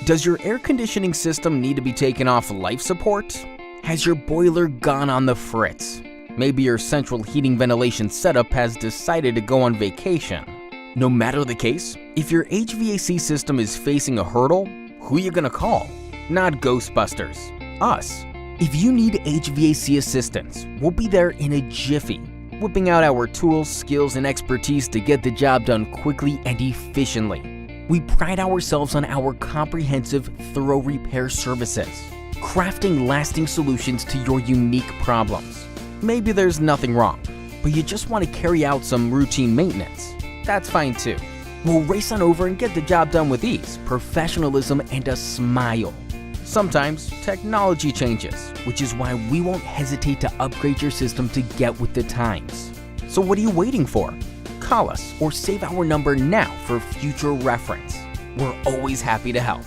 Does your air conditioning system need to be taken off life support? Has your boiler gone on the fritz? Maybe your central heating ventilation setup has decided to go on vacation. No matter the case, if your HVAC system is facing a hurdle, who you gonna call? Not Ghostbusters, us. If you need HVAC assistance, we'll be there in a jiffy, whipping out our tools, skills, and expertise to get the job done quickly and efficiently. We pride ourselves on our comprehensive, thorough repair services, crafting lasting solutions to your unique problems. Maybe there's nothing wrong, but you just want to carry out some routine maintenance. That's fine too. We'll race on over and get the job done with ease, professionalism, and a smile. Sometimes technology changes, which is why we won't hesitate to upgrade your system to get with the times. So what are you waiting for? Call us or save our number now for future reference. We're always happy to help.